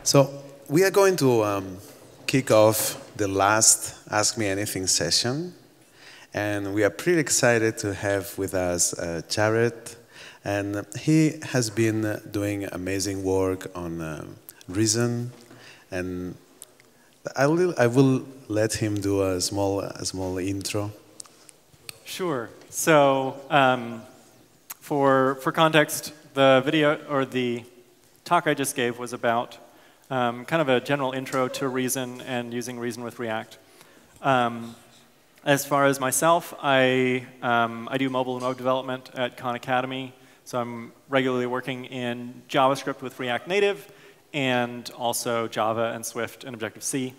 So we are going to kick off the last Ask Me Anything session. And we are pretty excited to have with us Jared. And he has been doing amazing work on reason. And I will let him do a small intro. Sure. So for context, the video or the talk I just gave was about kind of a general intro to reason and using reason with React. As far as myself, I do mobile and web development at Khan Academy. So I'm regularly working in JavaScript with React Native and also Java and Swift and Objective-C.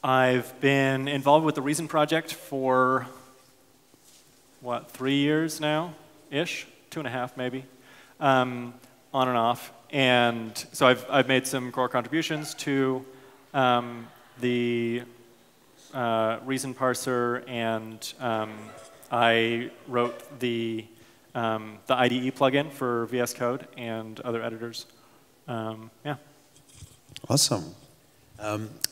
I've been involved with the Reason project for, what, 3 years now-ish? 2.5 maybe, on and off. And so I've made some core contributions to the Reason parser, and I wrote the IDE plugin for VS Code and other editors. Yeah. Awesome.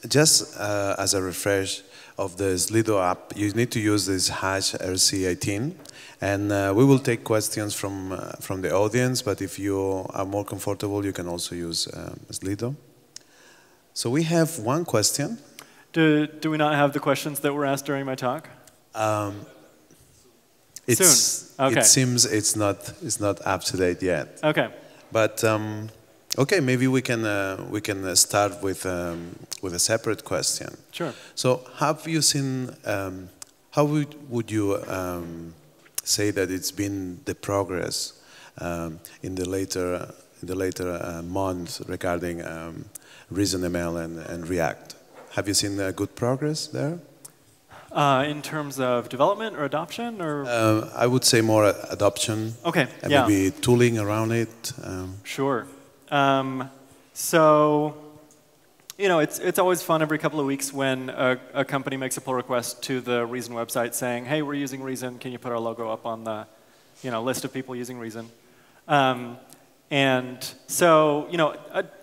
Just as a refresh of the Slido app, you need to use this hash RC18, and we will take questions from the audience, but if you are more comfortable, you can also use Slido. So we have one question. Do we not have the questions that were asked during my talk? Soon. Okay. It seems it's not up to date yet. Okay. But okay, maybe we can start with a separate question. Sure. So have you seen? How would you say that it's been the progress in the later months regarding ReasonML and React? Have you seen good progress there? In terms of development or adoption, or? I would say more adoption. Okay. And yeah. maybe tooling around it. Sure. So, you know, it's always fun every couple of weeks when a company makes a pull request to the Reason website saying, hey, we're using Reason, can you put our logo up on the list of people using Reason? And so,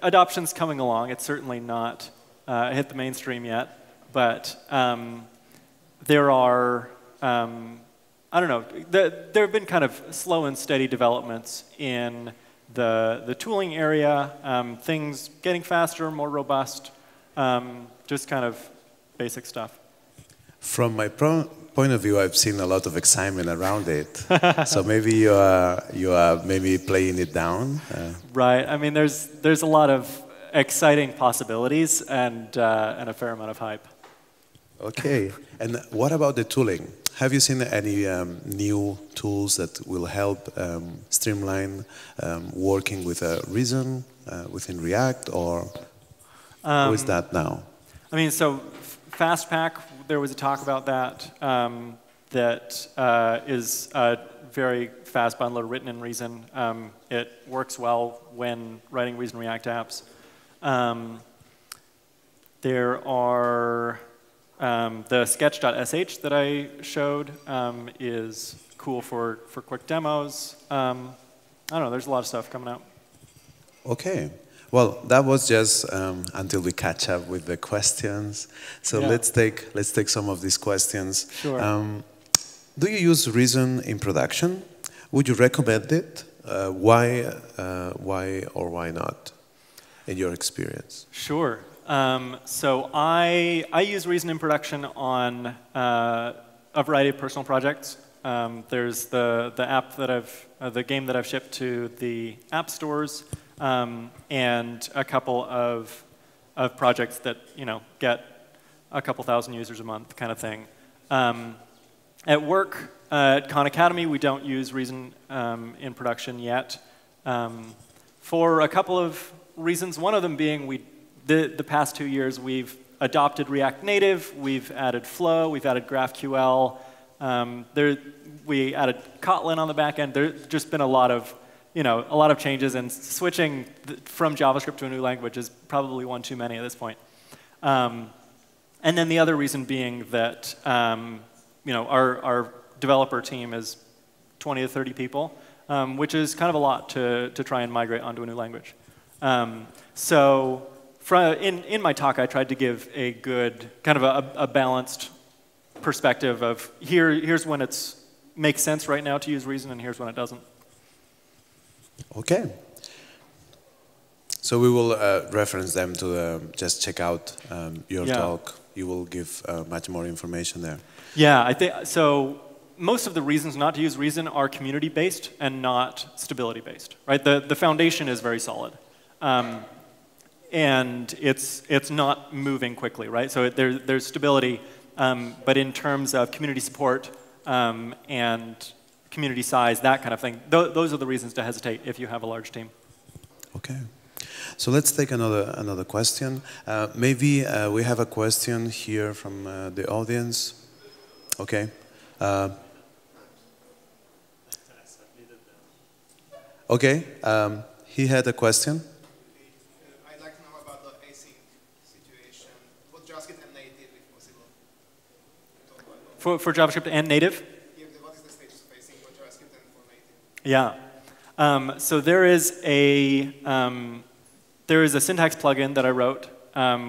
adoption's coming along. It's certainly not hit the mainstream yet, but there are, I don't know, there have been kind of slow and steady developments in the tooling area, things getting faster, more robust, just kind of basic stuff. From my point of view, I've seen a lot of excitement around it. So maybe you are maybe playing it down. Right. I mean, there's a lot of exciting possibilities and a fair amount of hype. Okay. And what about the tooling? Have you seen any new tools that will help streamline working with Reason within React, or how is that now? I mean, so Fastpack, there was a talk about that. That is a very fast bundler written in Reason. It works well when writing Reason React apps. There are the sketch.sh that I showed is cool for quick demos. I don't know, there's a lot of stuff coming out. Okay. Well, that was just until we catch up with the questions. So yeah. let's take some of these questions. Sure. Do you use Reason in production? Would you recommend it? Why or why not, in your experience? Sure. So I use Reason in production on a variety of personal projects. There's the app that the game that I've shipped to the app stores, and a couple of projects that get a couple thousand users a month, kind of thing. At work at Khan Academy, we don't use Reason in production yet, for a couple of reasons. One of them being the past 2 years, we've adopted React Native, we've added Flow, we've added GraphQL, we added Kotlin on the back end. There's just been a lot of changes, and switching from JavaScript to a new language is probably one too many at this point. And then the other reason being that our developer team is 20 to 30 people, which is kind of a lot to try and migrate onto a new language. So in my talk, I tried to give a good, kind of a balanced perspective of here's when it makes sense right now to use reason, and here's when it doesn't. Okay. So we will reference them to just check out your talk. You will give much more information there. Yeah, I think so. Most of the reasons not to use reason are community-based and not stability-based, right? The foundation is very solid. And it's not moving quickly, right? So there's stability, but in terms of community support and community size, that kind of thing, those are the reasons to hesitate if you have a large team. Okay. So let's take another question. Maybe we have a question here from the audience. Okay. Okay. He had a question. I'd like to know about the async situation for JavaScript and native, if possible. For JavaScript and native? Yeah, what is the status of async for JavaScript and for native? Yeah. So there is a syntax plugin that I wrote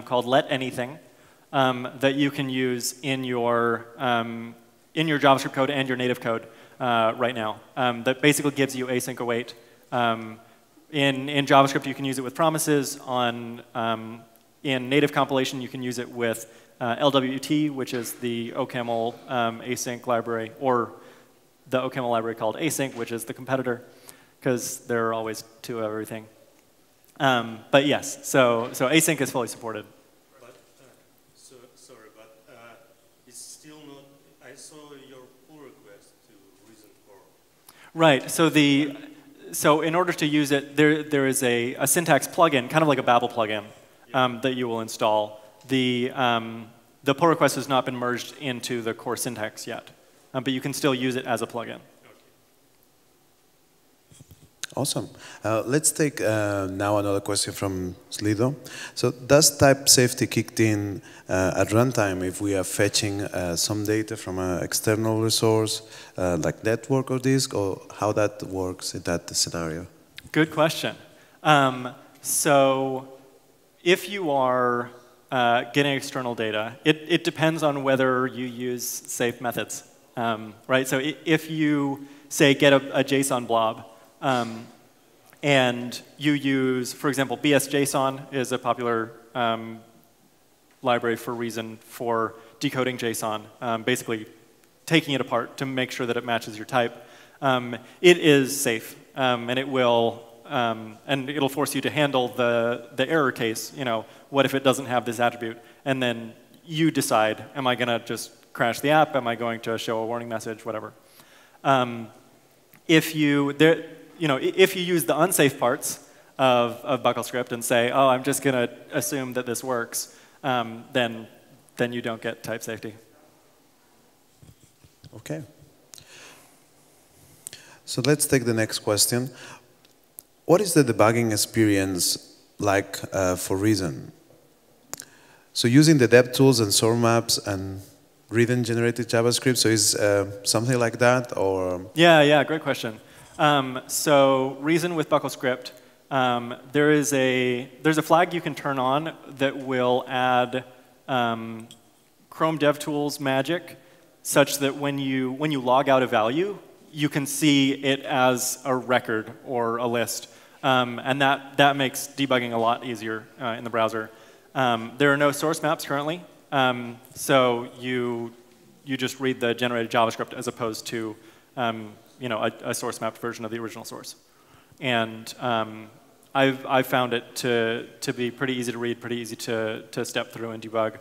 called Let Anything that you can use in your JavaScript code and your native code right now. That basically gives you async await. In JavaScript, you can use it with promises. In native compilation, you can use it with LWT, which is the OCaml async library, or the OCaml library called async, which is the competitor, because there are always two of everything. But yes, so async is fully supported. But, sorry, but it's still not, I saw your pull request to reason for. Right, so in order to use it, there is a syntax plugin, kind of like a Babel plugin, that you will install. The pull request has not been merged into the core syntax yet, but you can still use it as a plugin. Awesome. Let's take now another question from Slido. So does type safety kicked in at runtime if we are fetching some data from an external resource like network or disk, or how that works in that scenario? Good question. So if you are getting external data, it depends on whether you use safe methods, right? So if you, say, get a JSON blob, and you use, for example, BSJSON is a popular library for reason for decoding JSON, basically taking it apart to make sure that it matches your type. It is safe, and it will, and it'll force you to handle the error case. You know, what if it doesn't have this attribute? And then you decide, am I going to just crash the app? Am I going to show a warning message? Whatever. If you use the unsafe parts of BuckleScript and say, oh, I'm just going to assume that this works, then you don't get type safety. Okay. So let's take the next question. What is the debugging experience like for Reason? So using the dev tools and source maps and reading-generated JavaScript, so is something like that, or? Yeah, great question. So Reason with BuckleScript, there's a flag you can turn on that will add Chrome DevTools magic, such that when you log out a value, you can see it as a record or a list, and that makes debugging a lot easier in the browser. There are no source maps currently. So you just read the generated JavaScript as opposed to a source mapped version of the original source. And I've found it to be pretty easy to read, pretty easy to step through and debug.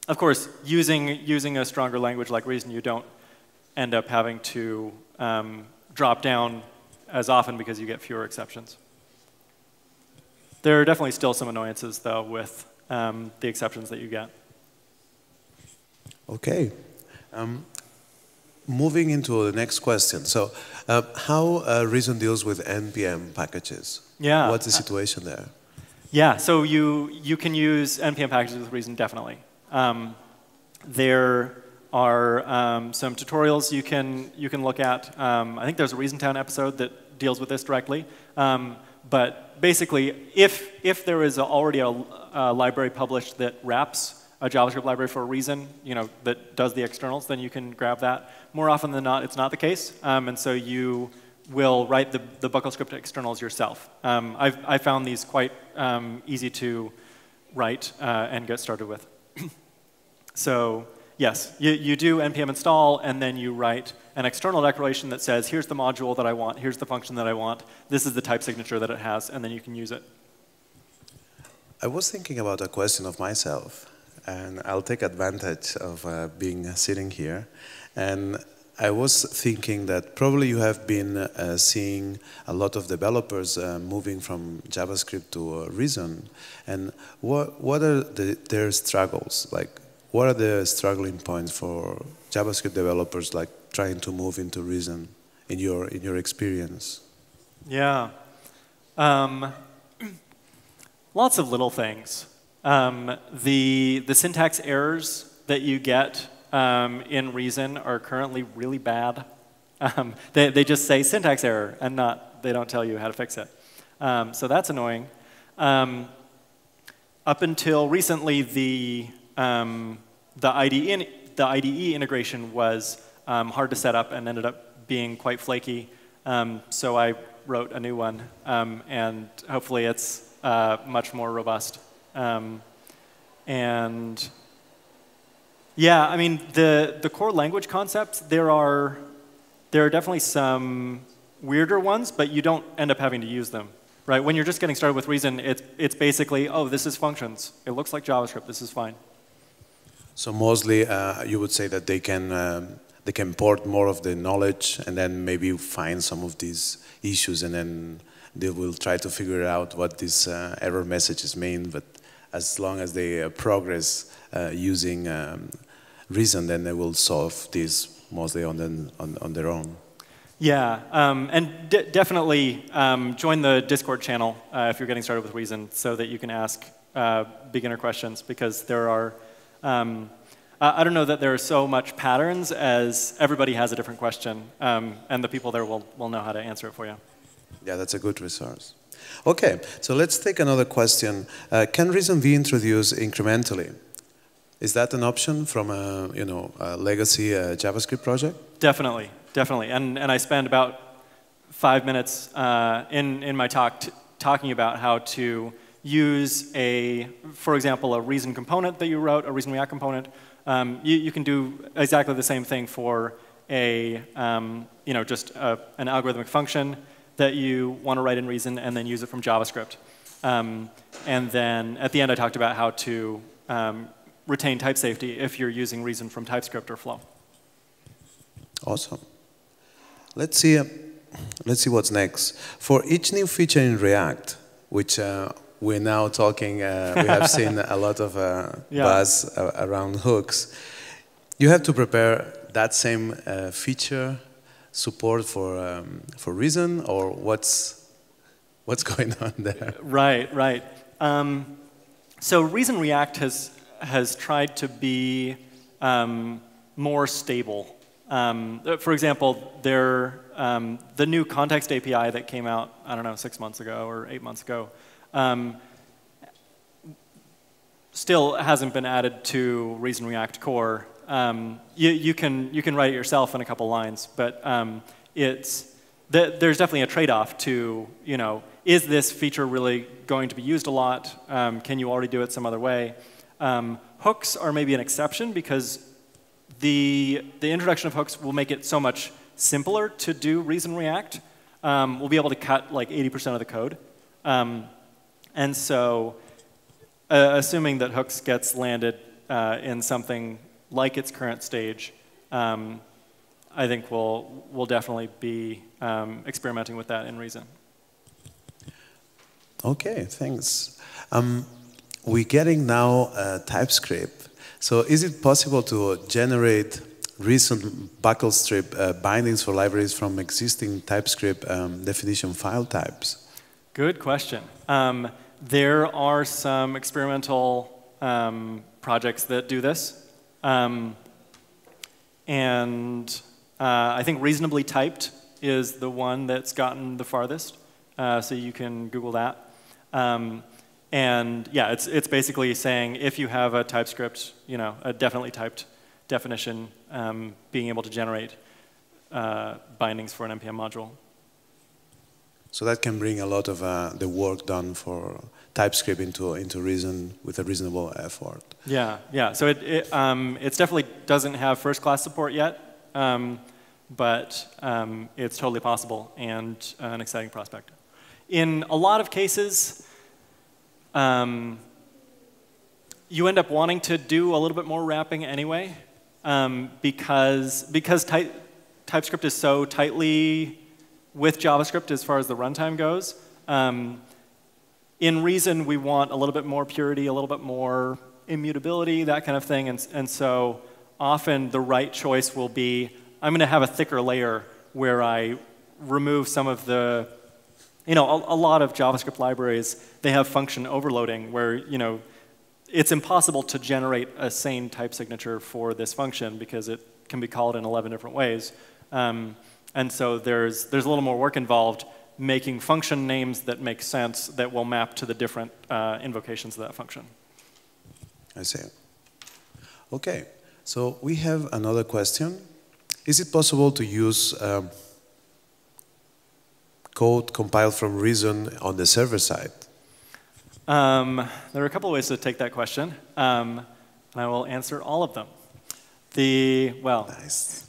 Of course, using a stronger language like Reason, you don't end up having to drop down as often because you get fewer exceptions. There are definitely still some annoyances, though, with the exceptions that you get. Okay. Moving into the next question. So how Reason deals with NPM packages? Yeah. What's the situation there? Yeah, so you can use NPM packages with Reason, definitely. There are some tutorials you can look at. I think there's a ReasonTown episode that deals with this directly. but basically, if there is already a library published that wraps a JavaScript library for a reason, that does the externals, then you can grab that. More often than not, it's not the case, and so you will write the buckle script externals yourself. I found these quite easy to write and get started with. So yes, you do npm install, and then you write an external declaration that says, here's the module that I want, here's the function that I want, this is the type signature that it has, and then you can use it. I was thinking about a question of myself, and I'll take advantage of being sitting here. And I was thinking that probably you have been seeing a lot of developers moving from JavaScript to Reason. And what are their struggles? Like, what are the struggling points for JavaScript developers, like trying to move into Reason in your experience? Yeah, lots of little things. The syntax errors that you get in Reason are currently really bad. They just say syntax error, and they don't tell you how to fix it. So that's annoying. Up until recently, the IDE integration was hard to set up and ended up being quite flaky. So I wrote a new one, and hopefully it's much more robust. And yeah, I mean, the core language concepts, there are definitely some weirder ones, but you don't end up having to use them, right? When you're just getting started with Reason, it's basically, oh, this is functions. It looks like JavaScript. This is fine. So mostly, you would say that they can port more of the knowledge, and then maybe find some of these issues, and then they will try to figure out what these error messages mean. But as long as they progress using Reason, then they will solve this mostly on their own. Yeah, and definitely join the Discord channel if you're getting started with Reason, so that you can ask beginner questions, because there are, I don't know that there are so much patterns as everybody has a different question, and the people there will know how to answer it for you. Yeah, that's a good resource. Okay, so let's take another question. Can Reason be introduced incrementally? Is that an option from a legacy JavaScript project? Definitely, definitely. And I spent about 5 minutes in my talk talking about how to use for example, a Reason component that you wrote, a Reason React component. You can do exactly the same thing for just an algorithmic function that you want to write in Reason, and then use it from JavaScript. And then at the end, I talked about how to retain type safety if you're using Reason from TypeScript or Flow. Awesome. Let's see what's next. For each new feature in React, which we're now talking, we have seen a lot of buzz around hooks. You have to prepare that same feature support for Reason, or what's going on there? Right. So Reason React has tried to be more stable. For example, the new context API that came out, I don't know, 6 months ago or 8 months ago, still hasn't been added to Reason React core. You can write it yourself in a couple lines, but there's definitely a trade-off to, is this feature really going to be used a lot? Can you already do it some other way? Hooks are maybe an exception, because the introduction of hooks will make it so much simpler to do Reason React. We'll be able to cut like 80% of the code. And so assuming that hooks gets landed in something like its current stage, I think we'll definitely be experimenting with that in Reason. Okay, thanks. We're getting now TypeScript. So is it possible to generate recent buckle strip bindings for libraries from existing TypeScript definition file types? Good question. There are some experimental projects that do this. And I think reasonably typed is the one that's gotten the farthest. so you can Google that. And yeah, it's basically saying if you have a TypeScript, a definitely typed definition, being able to generate bindings for an NPM module. So that can bring a lot of the work done for TypeScript into Reason with a reasonable effort. Yeah, yeah. So it definitely doesn't have first-class support yet, but it's totally possible and an exciting prospect. In a lot of cases, you end up wanting to do a little bit more wrapping anyway, because TypeScript is so tightly with JavaScript as far as the runtime goes. In Reason, we want a little bit more purity, a little bit more immutability, that kind of thing. And so often the right choice will be, I'm going to have a thicker layer where I remove some of the, a lot of JavaScript libraries, they have function overloading where, it's impossible to generate a sane type signature for this function because it can be called in 11 different ways. And so there's a little more work involved making function names that make sense that will map to the different invocations of that function. I see. Okay, so we have another question. Is it possible to use code compiled from Reason on the server side? There are a couple of ways to take that question, and I will answer all of them. Nice.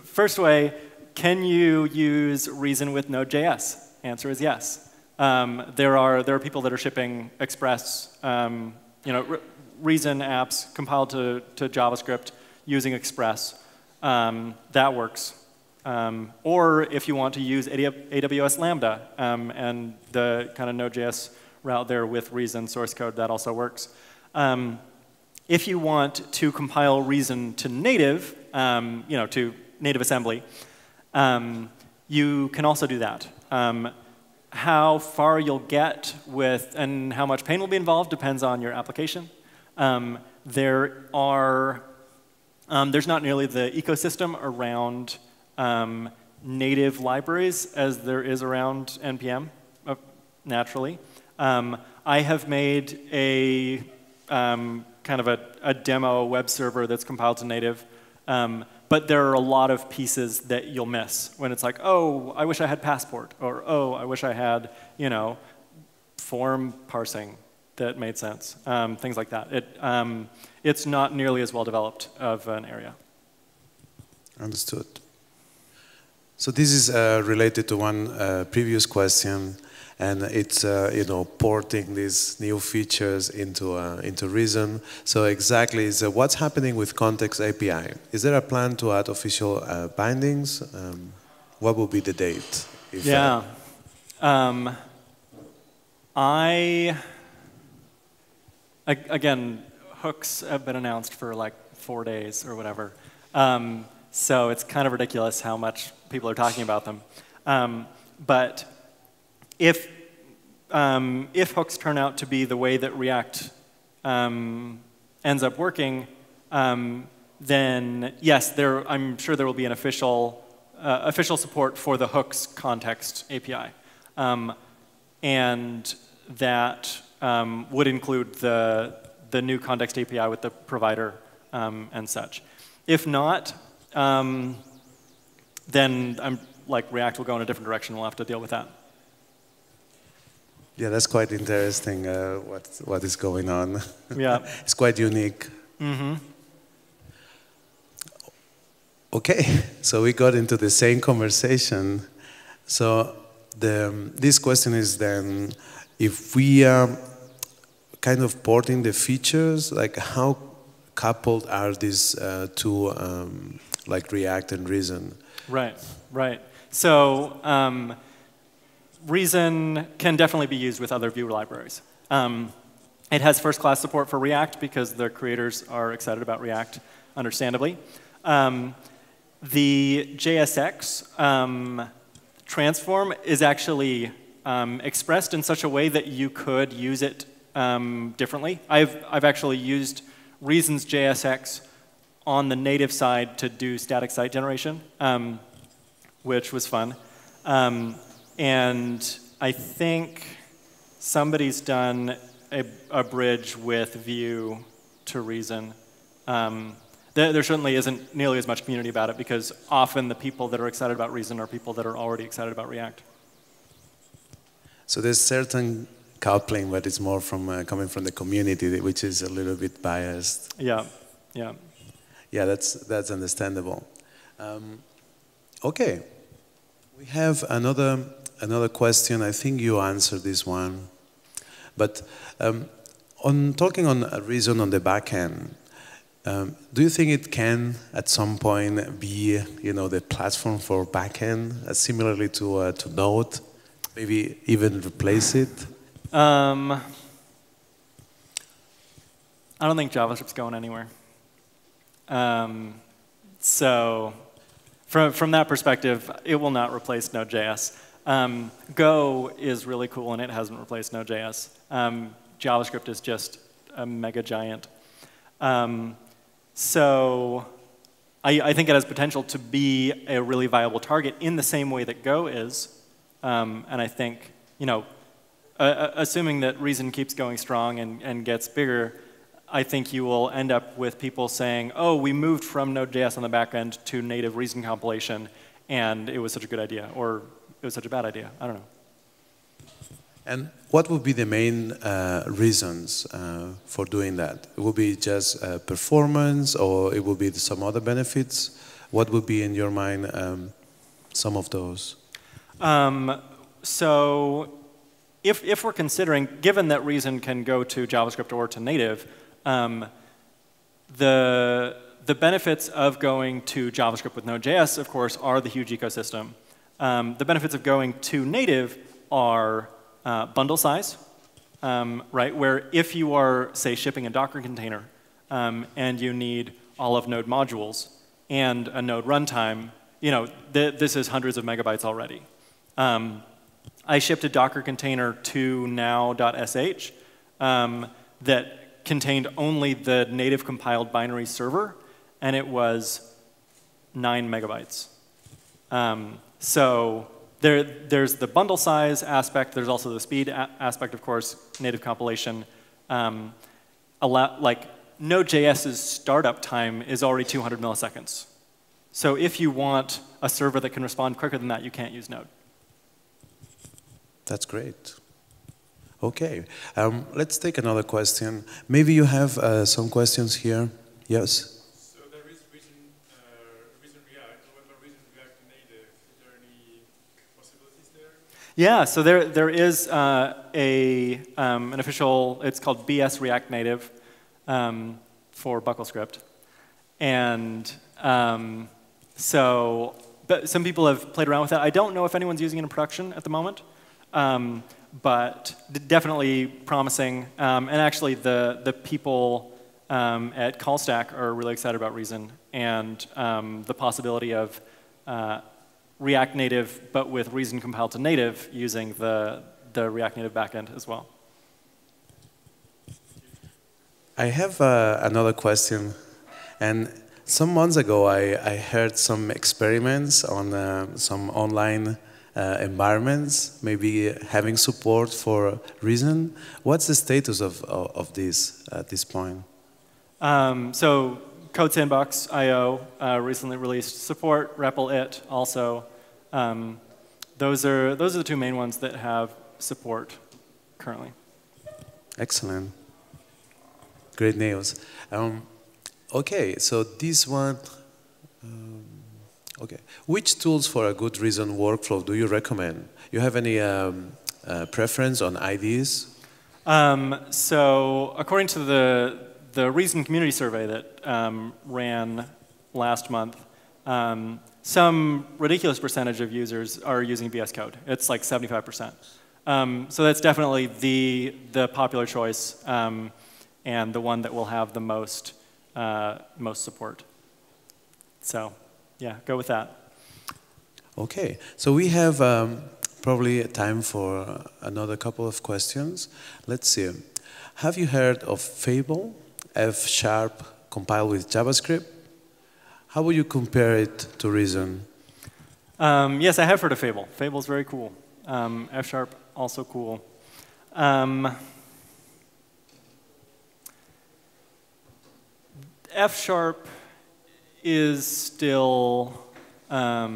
First way, can you use Reason with Node.js? Answer is yes. There are people that are shipping Express, Reason apps compiled to JavaScript using Express. That works. Or if you want to use AWS Lambda and the kind of Node.js route there with Reason source code, that also works. If you want to compile Reason to native, to native assembly, you can also do that. How far you'll get with and how much pain will be involved depends on your application. There's not nearly the ecosystem around native libraries as there is around NPM, naturally. I have made a kind of a demo web server that's compiled to native. But there are a lot of pieces that you'll miss when it's like, oh, I wish I had Passport, or oh, I wish I had, form parsing that made sense, things like that. It's not nearly as well developed of an area. Understood. So this is related to one previous question, and it's porting these new features into Reason. So exactly, so what's happening with Context API? Is there a plan to add official bindings? What will be the date? Yeah, again, hooks have been announced for like 4 days or whatever. So it's kind of ridiculous how much people are talking about them. But if hooks turn out to be the way that React ends up working, then yes, I'm sure there will be an official support for the hooks context API, and that would include the new context API with the provider and such. If not, then React will go in a different direction. We'll have to deal with that. Yeah, that's quite interesting. What is going on? Yeah, it's quite unique. Mm-hmm. Okay, so we got into the same conversation. So this question is then, if we are kind of porting the features, like how coupled are these two, like React and Reason? Right, right. So Reason can definitely be used with other Vue libraries. It has first-class support for React because the creators are excited about React, understandably. The JSX transform is actually expressed in such a way that you could use it differently. I've actually used Reason's JSX on the native side to do static site generation, which was fun. And I think somebody's done a bridge with Vue to Reason. There certainly isn't nearly as much community about it because often the people that are excited about Reason are people that are already excited about React. So there's certain coupling, but it's more from coming from the community, which is a little bit biased. Yeah, yeah. Yeah, that's understandable. Okay, we have another question. I think you answered this one, but on talking on Reason on the back end, do you think it can at some point be, the platform for backend, similarly to Node, maybe even replace it? I don't think JavaScript's going anywhere. So from that perspective, it will not replace Node.js. Go is really cool, and it hasn't replaced Node.js. JavaScript is just a mega giant. So I think it has potential to be a really viable target in the same way that Go is. And I think, assuming that Reason keeps going strong and gets bigger, I think you will end up with people saying, oh, we moved from Node.js on the back end to native Reason compilation, and it was such a good idea, or it was such a bad idea. I don't know. And what would be the main reasons for doing that? It would be just performance, or it would be some other benefits? What would be, in your mind, some of those? So if we're considering, given that Reason can go to JavaScript or to native, the benefits of going to JavaScript with Node.js, of course, are the huge ecosystem. The benefits of going to native are bundle size, right? Where if you are, say, shipping a Docker container and you need all of Node modules and a Node runtime, this is hundreds of megabytes already. I shipped a Docker container to now.sh that contained only the native compiled binary server, and it was 9 megabytes. So there's the bundle size aspect. There's also the speed aspect, of course, native compilation. Node.js's startup time is already 200 milliseconds. So if you want a server that can respond quicker than that, you can't use Node. That's great. Okay, let's take another question. Maybe you have some questions here. Yes? So there is Reason React. What about Reason React Native? Is there any possibilities there? Yeah, so there is an official, it's called BS React Native for BuckleScript. And but some people have played around with that. I don't know if anyone's using it in production at the moment. But definitely promising. And actually, the people at CallStack are really excited about Reason and the possibility of React Native, but with Reason compiled to native using the React Native backend as well. I have another question. And some months ago, I heard some experiments on some online environments, maybe having support for Reason. What's the status of this at this point? So Code Sandbox.io recently released support, REPL.it also. Those are the two main ones that have support currently. Excellent. Great news. Okay, so this one. Okay. Which tools for a good Reason workflow do you recommend? You have any preference on IDs? So according to the Reason community survey that ran last month, some ridiculous percentage of users are using VS Code. It's like 75%. So that's definitely the popular choice and the one that will have the most support. So. Yeah, go with that. Okay, so we have probably time for another couple of questions. Let's see. Have you heard of Fable, F# compiled with JavaScript? How would you compare it to Reason? Yes, I have heard of Fable. Fable's very cool. F# also cool. F# is still, I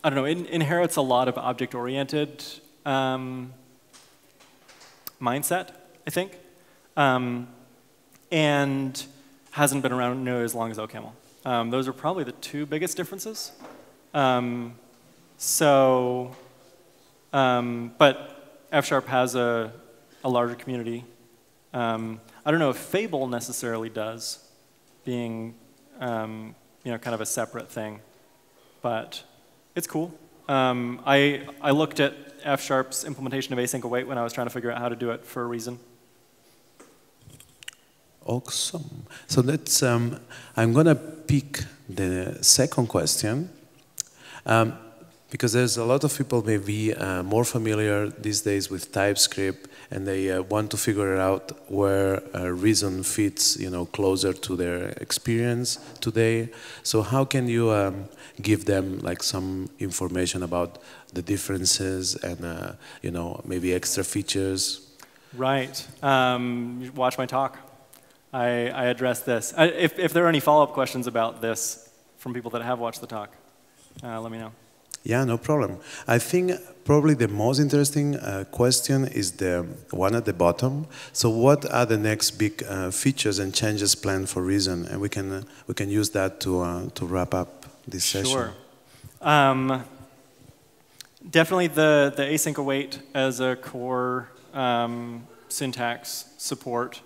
don't know, it inherits a lot of object-oriented mindset, I think, and hasn't been around nearly as long as OCaml. Those are probably the two biggest differences. But F# has a larger community. I don't know if Fable necessarily does, being kind of a separate thing, but it's cool. I looked at F# implementation of async await when I was trying to figure out how to do it for a reason. Awesome. So let's, I'm going to pick the second question. Because there's a lot of people maybe more familiar these days with TypeScript, and they want to figure out where Reason fits, closer to their experience today. So how can you give them like some information about the differences and maybe extra features? Right. Watch my talk. I address this. If there are any follow-up questions about this from people that have watched the talk, let me know. Yeah, no problem. I think probably the most interesting question is the one at the bottom. So what are the next big features and changes planned for Reason? And we can use that to wrap up this session. Sure. Definitely the async await as a core syntax support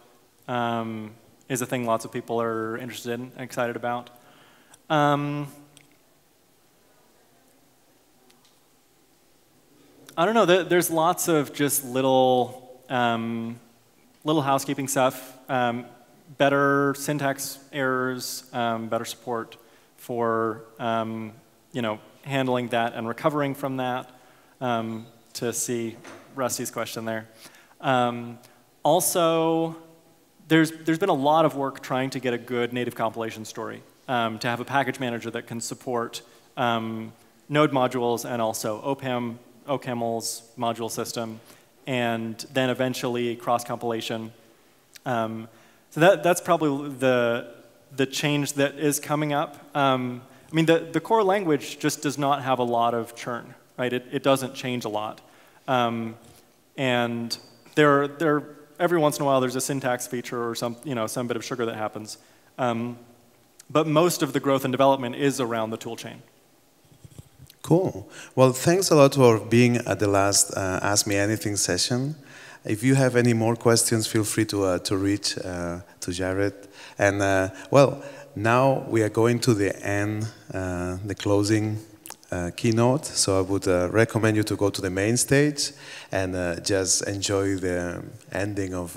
is a thing lots of people are interested in and excited about. I don't know. There's lots of just little housekeeping stuff. Better syntax errors, better support for handling that and recovering from that. To see Rusty's question there. Also, there's been a lot of work trying to get a good native compilation story. To have a package manager that can support node modules and also OCaml's module system, and then eventually cross-compilation. So that's probably the change that is coming up. I mean, the core language just does not have a lot of churn, right? It doesn't change a lot. And every once in a while there's a syntax feature or some bit of sugar that happens. But most of the growth and development is around the toolchain. Cool. Well, thanks a lot for being at the last Ask Me Anything session. If you have any more questions, feel free to reach to Jared. And well, now we are going to the end, the closing keynote. So I would recommend you to go to the main stage and just enjoy the ending of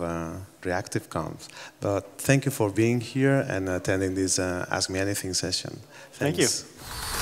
ReactiveConf. But thank you for being here and attending this Ask Me Anything session. Thanks. Thank you.